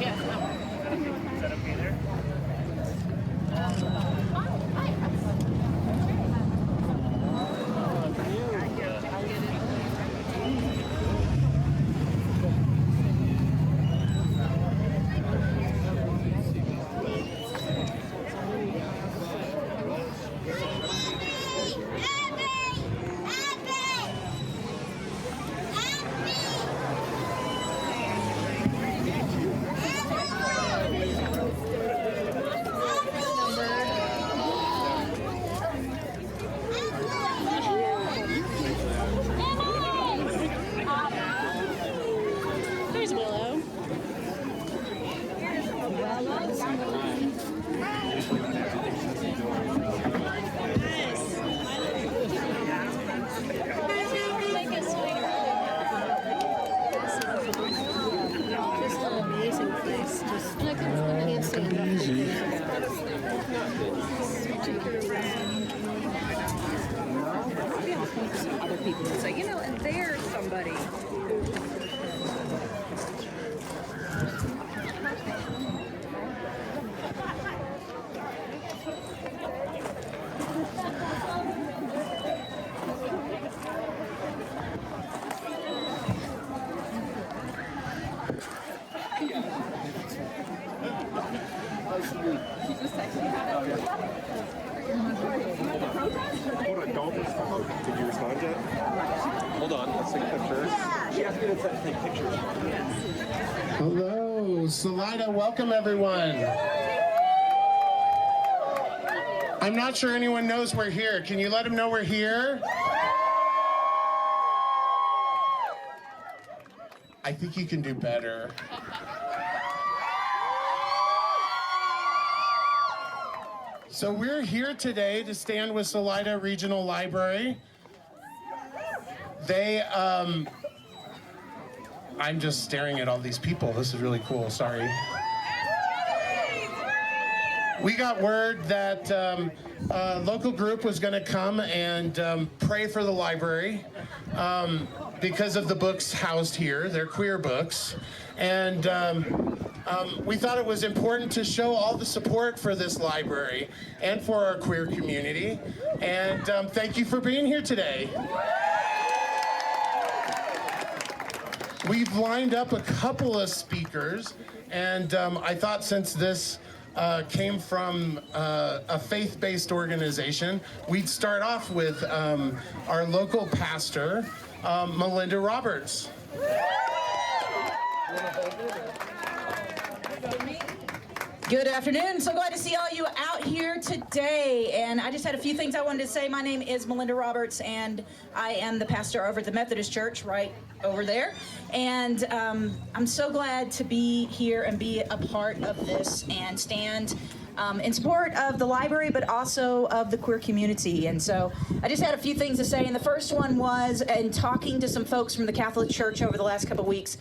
Is that okay there? There's Willow. Just an amazing place. Just I can't say enough. Other people would say, and there's somebody. Hold on, did you respond yet? Hold on, let's take a picture. She asked me to take pictures. Hello, Salida, welcome everyone. I'm not sure anyone knows we're here. Can you let them know we're here? I think you can do better. So we're here today to stand with Salida Regional Library. I'm just staring at all these people. This is really cool, sorry. We got word that a local group was gonna come and pray for the library because of the books housed here. They're queer books. And we thought it was important to show all the support for this library and for our queer community. And thank you for being here today. We've lined up a couple of speakers, and I thought since this came from a faith-based organization, we'd start off with our local pastor, Melinda Roberts. Good afternoon. So glad to see all you out here today. And I just had a few things I wanted to say. My name is Melinda Roberts, and I am the pastor over at the Methodist Church right over there. And I'm so glad to be here and be a part of this and stand in support of the library, but also of the queer community. And so I just had a few things to say. And the first one was, in talking to some folks from the Catholic Church over the last couple of weeks,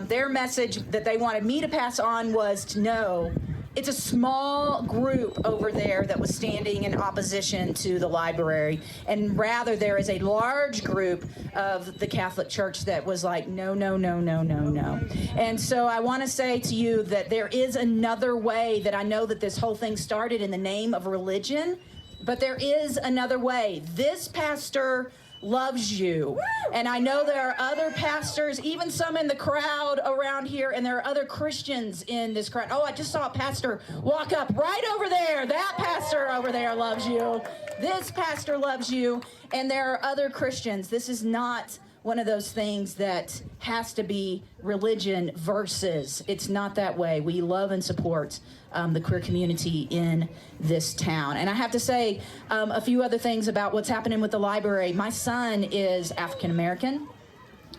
their message that they wanted me to pass on was to know it's a small group over there that was standing in opposition to the library, and rather there is a large group of the Catholic Church that was like, no, no, no, no, no, no. And so I want to say to you that there is another way, that I know that this whole thing started in the name of religion, but there is another way. This pastor loves you. And I know there are other pastors, even some in the crowd around here, and there are other Christians in this crowd. Oh, I just saw a pastor walk up right over there. That pastor over there loves you. This pastor loves you. And there are other Christians. This is not one of those things that has to be religion versus. It's not that way. We love and support the queer community in this town. And I have to say a few other things about what's happening with the library. My son is African American,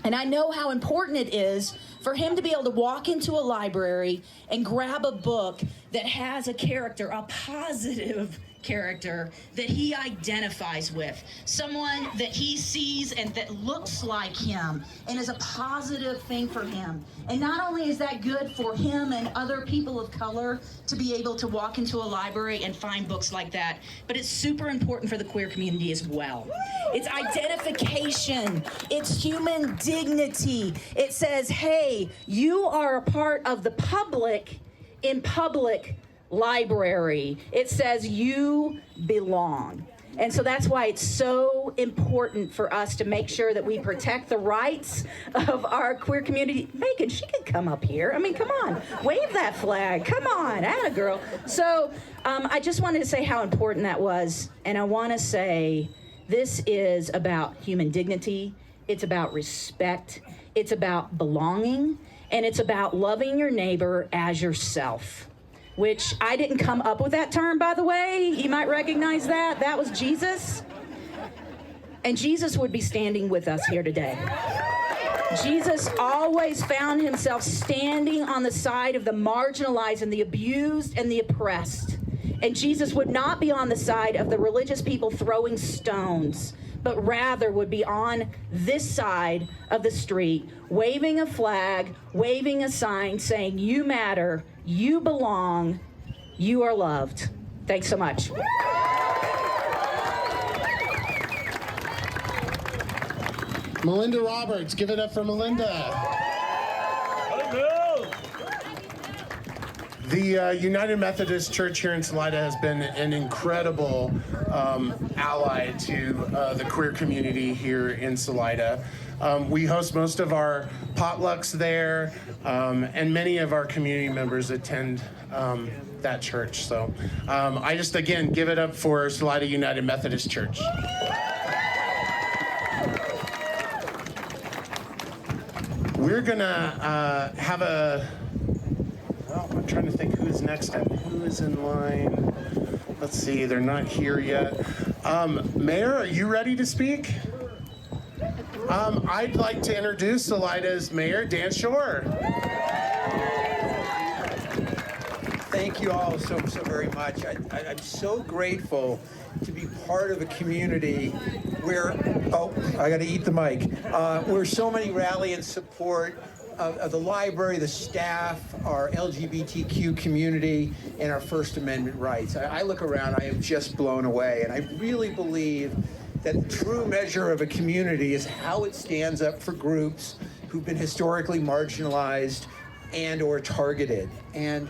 and I know how important it is for him to be able to walk into a library and grab a book that has a character, a positive character that he identifies with, someone that he sees and that looks like him and is a positive thing for him. And not only is that good for him and other people of color to be able to walk into a library and find books like that, but it's super important for the queer community as well. It's identification, it's human dignity. It says, hey, you are a part of the public in public library. It says you belong. And so that's why it's so important for us to make sure that we protect the rights of our queer community. Megan, she can come up here. I mean, come on, wave that flag. Come on, atta girl. So I just wanted to say how important that was. And I want to say this is about human dignity. It's about respect. It's about belonging. And it's about loving your neighbor as yourself. Which I didn't come up with that term, by the way. You might recognize that. That was Jesus. And Jesus would be standing with us here today. Jesus always found himself standing on the side of the marginalized and the abused and the oppressed. And Jesus would not be on the side of the religious people throwing stones, but rather would be on this side of the street, waving a flag, waving a sign, saying, you matter, you belong, you are loved. Thanks so much. Melinda Roberts, give it up for Melinda. The United Methodist Church here in Salida has been an incredible ally to the queer community here in Salida. We host most of our potlucks there, and many of our community members attend that church. So I just, again, give it up for Salida United Methodist Church. We're gonna have a, well, I'm trying to think who is next and who is in line. Let's see, they're not here yet. Mayor, are you ready to speak? I'd like to introduce Salida's Mayor, Dan Shore. Thank you all so very much. I'm so grateful to be part of a community where, oh, I got to eat the mic, where so many rally and support of the library, the staff, our LGBTQ community, and our First Amendment rights. I look around, I am just blown away, and I really believe that the true measure of a community is how it stands up for groups who've been historically marginalized and or targeted. And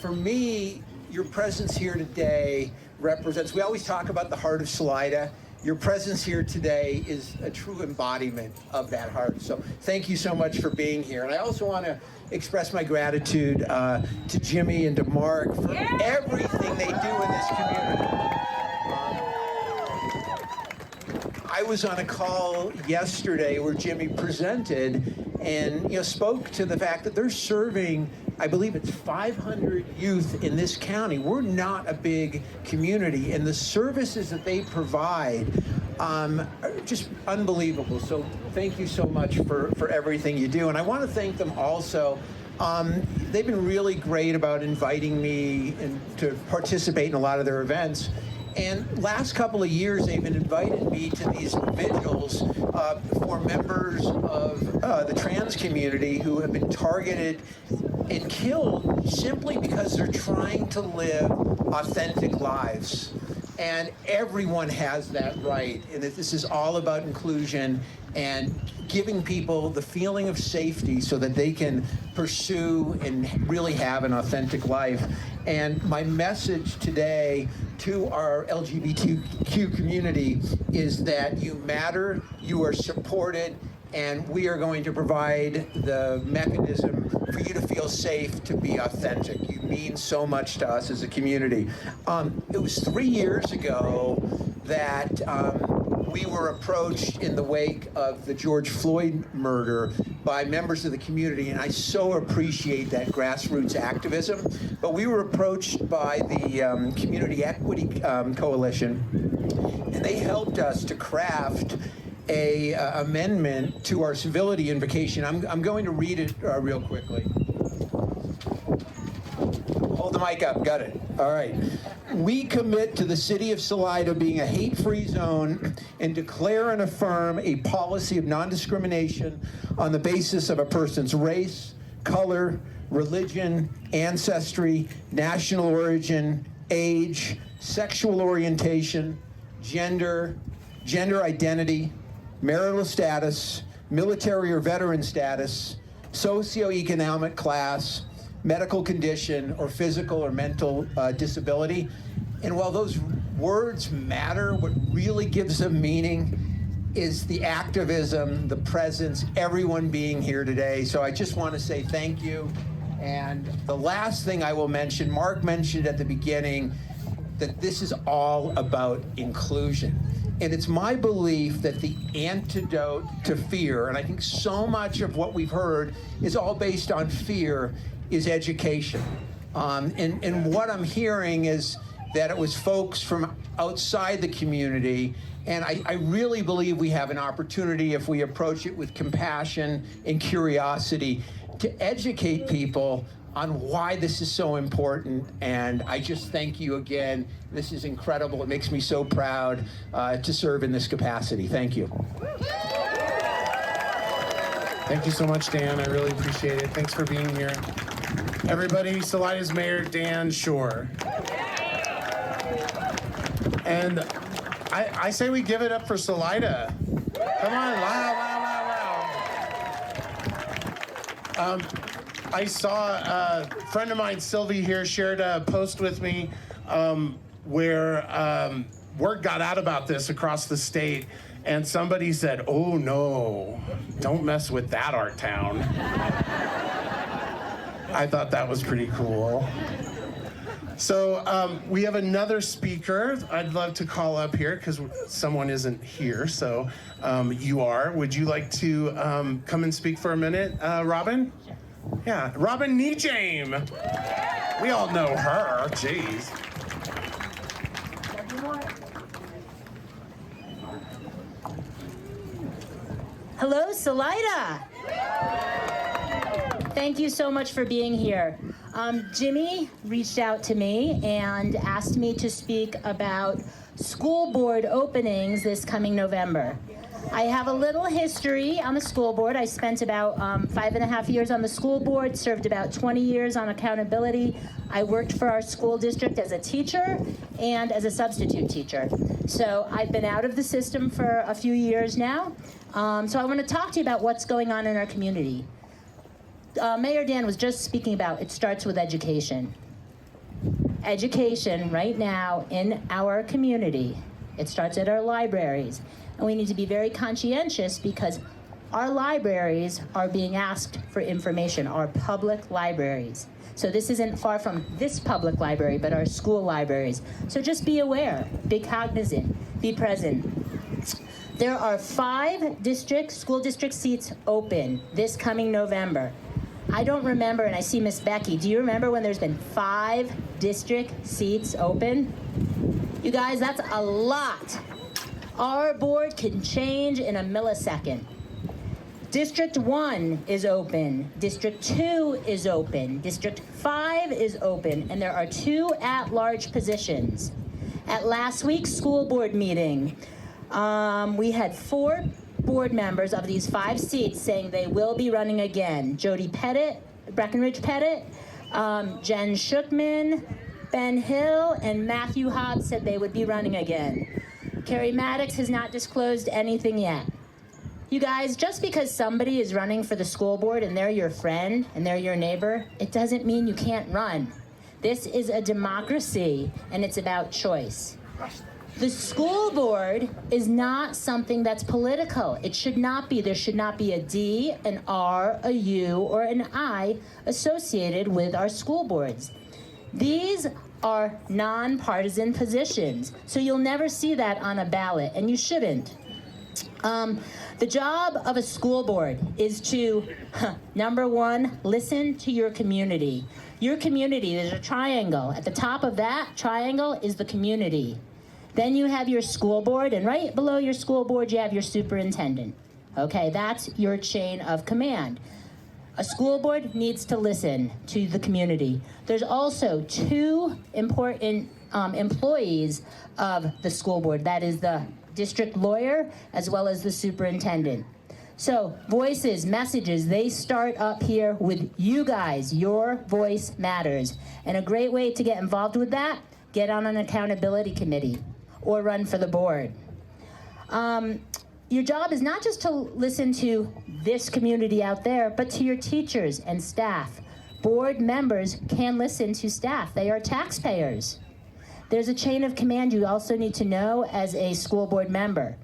for me, your presence here today represents, we always talk about the heart of Salida. Your presence here today is a true embodiment of that heart. So thank you so much for being here. And I also want to express my gratitude to Jimmy and to Mark for everything they do in this community. I was on a call yesterday where Jimmy presented and spoke to the fact that they're serving, I believe it's 500 youth in this county. We're not a big community, and the services that they provide are just unbelievable. So thank you so much for everything you do. And I want to thank them also. They've been really great about inviting me to participate in a lot of their events. And last couple of years, they've been inviting me to these vigils for members of the trans community who have been targeted and killed simply because they're trying to live authentic lives. And everyone has that right. And this is all about inclusion and giving people the feeling of safety so that they can pursue and really have an authentic life. And my message today to our LGBTQ community is that you matter, you are supported, and we are going to provide the mechanism for you to feel safe to be authentic. You mean so much to us as a community. It was 3 years ago that we were approached in the wake of the George Floyd murder by members of the community, and I so appreciate that grassroots activism. But we were approached by the Community Equity Coalition, and they helped us to craft a amendment to our civility invocation. I'm going to read it real quickly. Hold the mic up, got it. All right. We commit to the city of Salida being a hate-free zone and declare and affirm a policy of non-discrimination on the basis of a person's race, color, religion, ancestry, national origin, age, sexual orientation, gender identity, marital status, military or veteran status, socioeconomic class, medical condition, or physical or mental disability. And while those words matter, what really gives them meaning is the activism, the presence, everyone being here today. So I just want to say thank you. And the last thing I will mention, Mark mentioned at the beginning that this is all about inclusion. And it's my belief that the antidote to fear, and I think so much of what we've heard is all based on fear, is education. And what I'm hearing is that it was folks from outside the community, and I really believe we have an opportunity, if we approach it with compassion and curiosity, to educate people on why this is so important. And I just thank you again. This is incredible. It makes me so proud to serve in this capacity. Thank you. Thank you so much, Dan. I really appreciate it. Thanks for being here. Everybody, Salida's Mayor Dan Shore. And I say we give it up for Salida. Come on, wow. I saw a friend of mine, Sylvie here, shared a post with me where word got out about this across the state, and somebody said, "Oh no, don't mess with that art town." I thought that was pretty cool. So we have another speaker I'd love to call up here because someone isn't here, so you are. Would you like to come and speak for a minute, Robin? Yeah, Robin Nejame. We all know her, jeez. Hello, Salida. Thank you so much for being here. Jimmy reached out to me and asked me to speak about school board openings this coming November. I have a little history on the school board. I spent about 5.5 years on the school board, served about 20 years on accountability. I worked for our school district as a teacher and as a substitute teacher. So I've been out of the system for a few years now. So I want to talk to you about what's going on in our community. Mayor Dan was just speaking about it starts with education. Education right now in our community, it starts at our libraries. And we need to be very conscientious because our libraries are being asked for information, our public libraries. So this isn't far from this public library, but our school libraries. So just be aware, be cognizant, be present. There are 5 school district seats open this coming November. I don't remember, and I see Miss Becky. Do you remember when there's been 5 district seats open? You guys, that's a lot. Our board can change in a millisecond. District 1 is open. District 2 is open. District 5 is open, and there are 2 at-large positions. At last week's school board meeting, we had 4 board members of these 5 seats saying they will be running again. Jody Pettit, Breckenridge Pettit, Jen Shookman, Ben Hill, and Matthew Hobbs said they would be running again. Carrie Maddox has not disclosed anything yet. You guys, just because somebody is running for the school board and they're your friend and they're your neighbor, it doesn't mean you can't run. This is a democracy and it's about choice. The school board is not something that's political. It should not be. There should not be a D, an R, a U, or an I associated with our school boards. These are nonpartisan positions, so you'll never see that on a ballot, and you shouldn't. The job of a school board is to, number 1, listen to your community. Your community, there's a triangle. At the top of that triangle is the community. Then you have your school board, and right below your school board, you have your superintendent. Okay, that's your chain of command. A school board needs to listen to the community. There's also 2 important employees of the school board. That is the district lawyer as well as the superintendent. So voices, messages, they start up here with you guys. Your voice matters. And a great way to get involved with that, get on an accountability committee or run for the board. Your job is not just to listen to this community out there, but to your teachers and staff. Board members can listen to staff. They are taxpayers. There's a chain of command you also need to know as a school board member.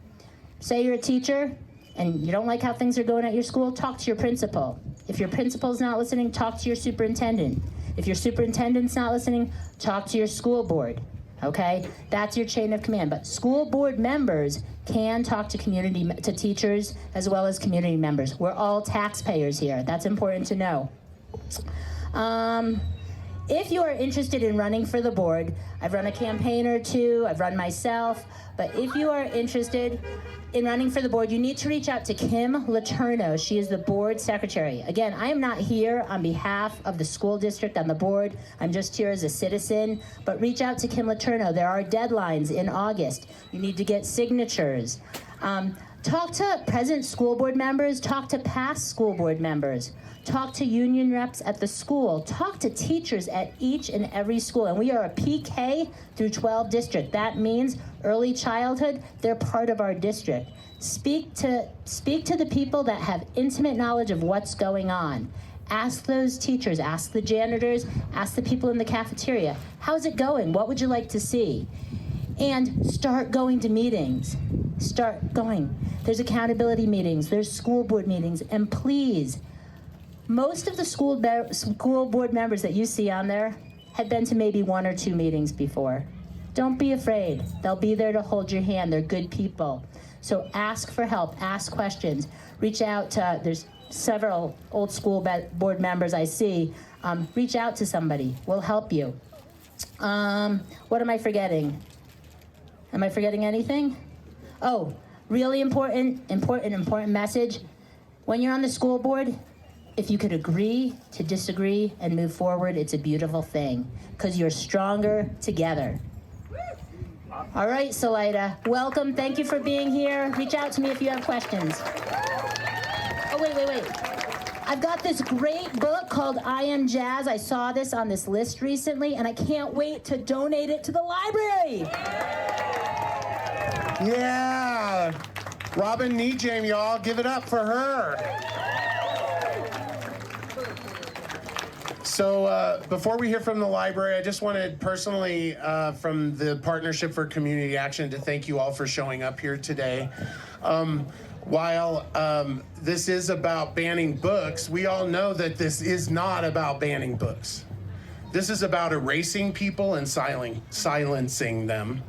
Say you're a teacher and you don't like how things are going at your school, talk to your principal. If your principal's not listening, talk to your superintendent. If your superintendent's not listening, talk to your school board. Okay, that's your chain of command. But school board members can talk to teachers as well as community members. We're all taxpayers here. That's important to know. If you are interested in running for the board, I've run a campaign or two, I've run myself, but if you are interested in running for the board, you need to reach out to Kim Letourneau. She is the board secretary. Again, I am not here on behalf of the school district on the board. I'm just here as a citizen, but reach out to Kim Letourneau. There are deadlines in August. You need to get signatures. Talk to present school board members, talk to past school board members. Talk to union reps at the school. Talk to teachers at each and every school. And we are a PK through 12 district. That means early childhood, they're part of our district. Speak to the people that have intimate knowledge of what's going on. Ask those teachers, ask the janitors, ask the people in the cafeteria. How's it going? What would you like to see? And start going to meetings. Start going. There's accountability meetings, there's school board meetings, and please, most of the school board members that you see on there have been to maybe 1 or 2 meetings before. Don't be afraid. They'll be there to hold your hand. They're good people. So ask for help, ask questions. Reach out to, there's several old school board members I see. Reach out to somebody. We'll help you. What am I forgetting? Am I forgetting anything? Oh, really important message. When you're on the school board, if you could agree to disagree and move forward, it's a beautiful thing because you're stronger together. All right, Salida, welcome. Thank you for being here. Reach out to me if you have questions. Oh, wait. I've got this great book called I Am Jazz. I saw this on this list recently, and I can't wait to donate it to the library. Yeah, Robin Nejam, y'all, give it up for her. So before we hear from the library, I just wanted personally from the Partnership for Community Action to thank you all for showing up here today. While this is about banning books, we all know that this is not about banning books. This is about erasing people and silencing them.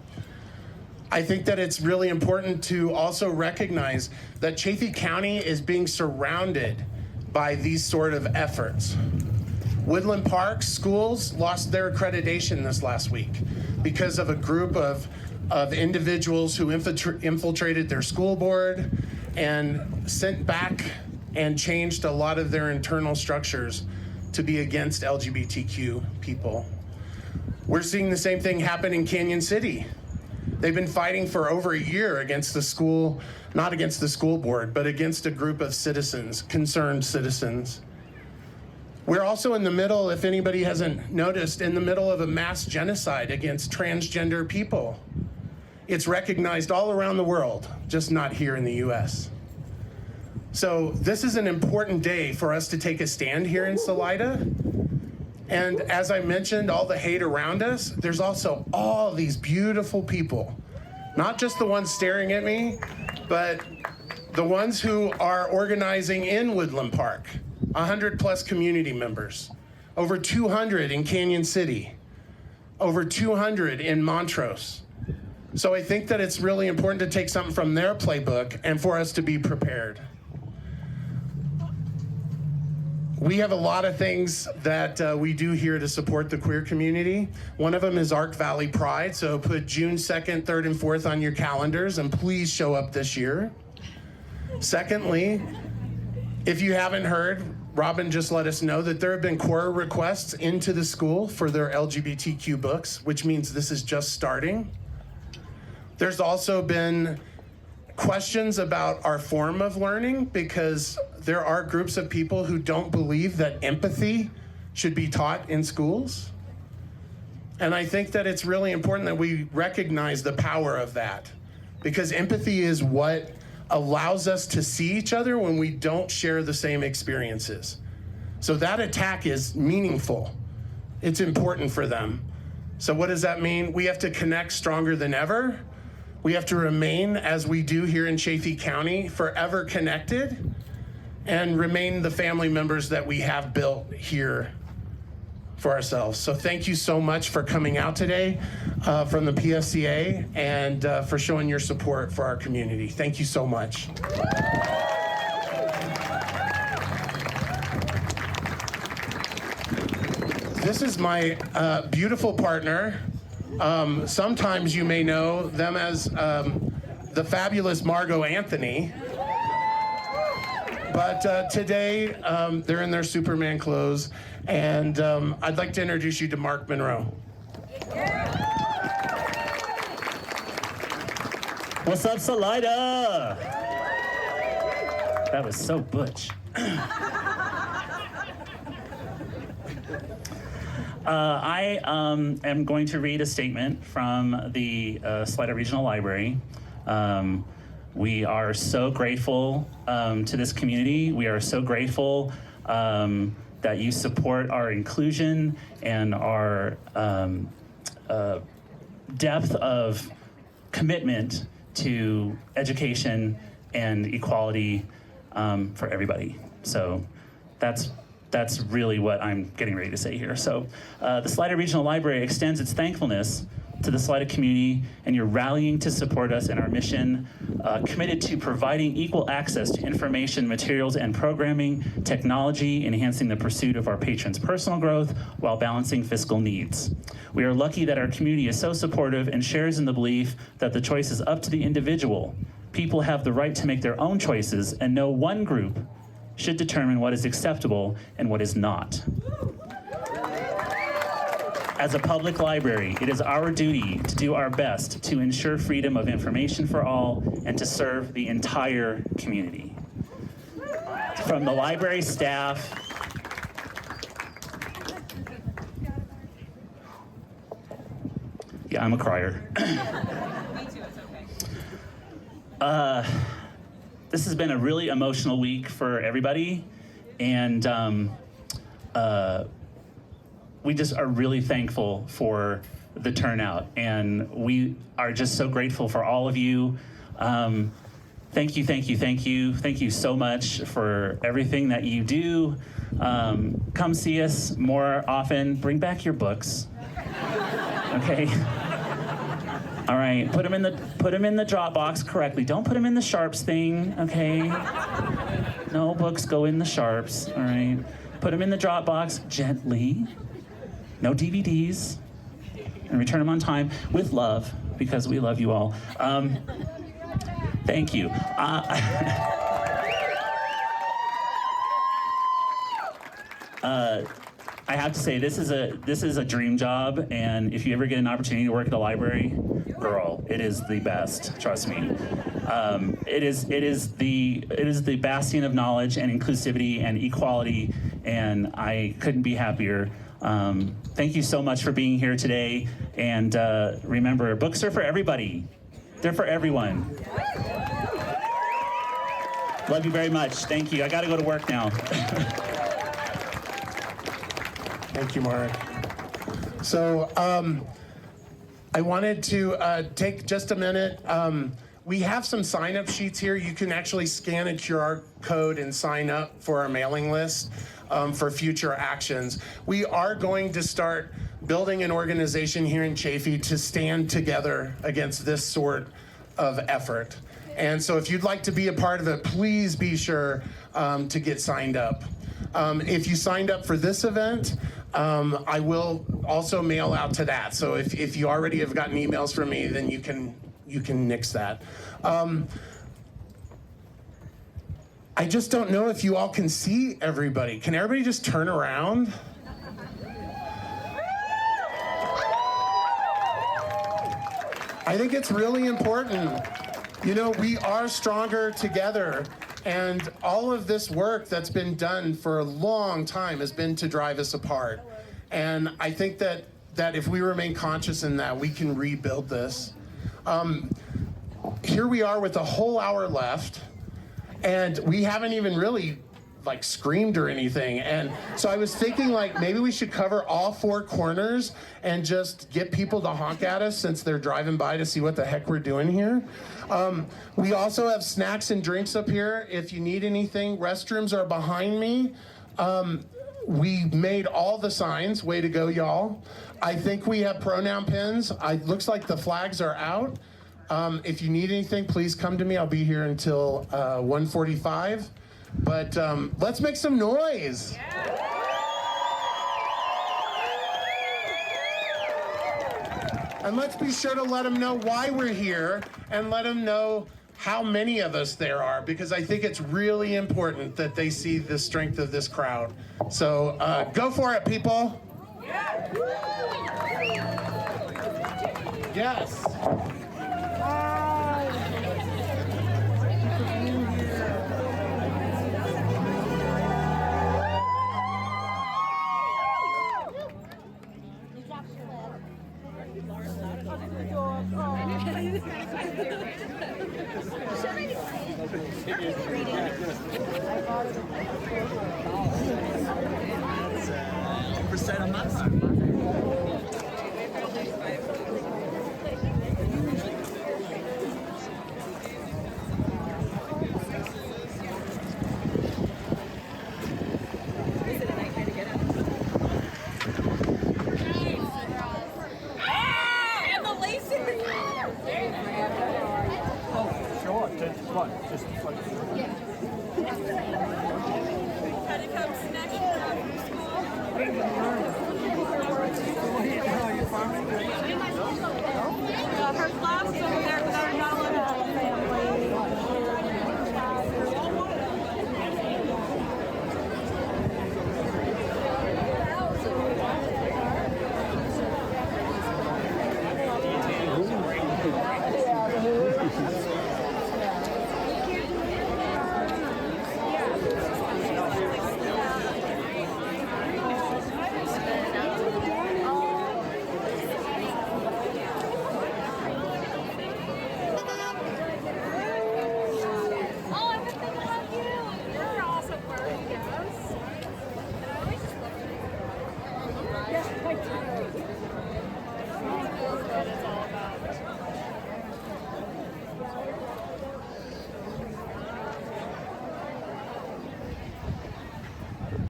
I think that it's really important to also recognize that Chaffee County is being surrounded by these sort of efforts. Woodland Park schools lost their accreditation this last week because of a group of individuals who infiltrated their school board and sent back and changed a lot of their internal structures to be against LGBTQ people. We're seeing the same thing happen in Canyon City. They've been fighting for over a year against the school, not against the school board, but against a group of citizens, concerned citizens. We're also in the middle, if anybody hasn't noticed, in the middle of a mass genocide against transgender people. It's recognized all around the world, just not here in the US. So this is an important day for us to take a stand here in Salida. And as I mentioned, all the hate around us, there's also all these beautiful people, not just the ones staring at me, but the ones who are organizing in Woodland Park, 100+ community members, over 200 in Canyon City, over 200 in Montrose. So I think that it's really important to take something from their playbook and for us to be prepared. We have a lot of things that we do here to support the queer community. One of them is Ark Valley Pride, so put June 2nd, 3rd, and 4th on your calendars, and please show up this year. Secondly, if you haven't heard, Robin just let us know that there have been query requests into the school for their LGBTQ books, which means this is just starting. There's also been questions about our form of learning because there are groups of people who don't believe that empathy should be taught in schools. And I think that it's really important that we recognize the power of that, because empathy is what allows us to see each other when we don't share the same experiences. So that attack is meaningful. It's important for them. So what does that mean? We have to connect stronger than ever. We have to remain, as we do here in Chaffee County, forever connected and remain the family members that we have built here for ourselves. So thank you so much for coming out today from the PSCA and for showing your support for our community. Thank you so much. This is my beautiful partner. Sometimes you may know them as the fabulous Margot Anthony. But today, they're in their Superman clothes, and I'd like to introduce you to Mark Monroe. What's up, Salida? That was so butch. I am going to read a statement from the Salida Regional Library. We are so grateful to this community. We are so grateful that you support our inclusion and our depth of commitment to education and equality for everybody. So that's really what I'm getting ready to say here. So the Salida Regional Library extends its thankfulness to the Salida community and your rallying to support us in our mission, committed to providing equal access to information, materials, and programming, technology, enhancing the pursuit of our patrons' personal growth while balancing fiscal needs. We are lucky that our community is so supportive and shares in the belief that the choice is up to the individual. People have the right to make their own choices, and no one group should determine what is acceptable and what is not. As a public library, it is our duty to do our best to ensure freedom of information for all and to serve the entire community. From the library staff, yeah, I'm a crier. This has been a really emotional week for everybody, and we just are really thankful for the turnout, and we are just so grateful for all of you. Thank you, thank you, thank you. Thank you so much for everything that you do. Come see us more often. Bring back your books. Okay? All right, put them in the Dropbox correctly. Don't put them in the Sharps thing, okay? No books go in the Sharps, all right? Put them in the Dropbox gently. No DVDs, and return them on time with love, because we love you all. Thank you. I have to say, this is a dream job, and if you ever get an opportunity to work at a library, girl, it is the best. Trust me. It is the bastion of knowledge and inclusivity and equality, and I couldn't be happier. Thank you so much for being here today, and remember, books are for everybody. They're for everyone. Love you very much. Thank you. I got to go to work now. Thank you, Mark. So I wanted to take just a minute. We have some sign-up sheets here. You can actually scan a QR code and sign up for our mailing list for future actions. We are going to start building an organization here in Chaffee to stand together against this sort of effort. And so if you'd like to be a part of it, please be sure to get signed up. If you signed up for this event, I will also mail out to that. So if you already have gotten emails from me, then you can nix that. I just don't know if you all can see everybody. Can everybody just turn around? I think it's really important. You know, we are stronger together, and all of this work that's been done for a long time has been to drive us apart. And I think that if we remain conscious in that, we can rebuild this. Here we are with a whole hour left, and we haven't even really like screamed or anything. And so I was thinking like maybe we should cover all four corners and just get people to honk at us since they're driving by to see what the heck we're doing here. We also have snacks and drinks up here. If you need anything, restrooms are behind me. We made all the signs. Way to go, y'all. I think we have pronoun pins. Looks like the flags are out. If you need anything, please come to me. I'll be here until 1:45. But let's make some noise. And let's be sure to let them know why we're here and let them know how many of us there are, because I think it's really important that they see the strength of this crowd. So go for it, people. Yes.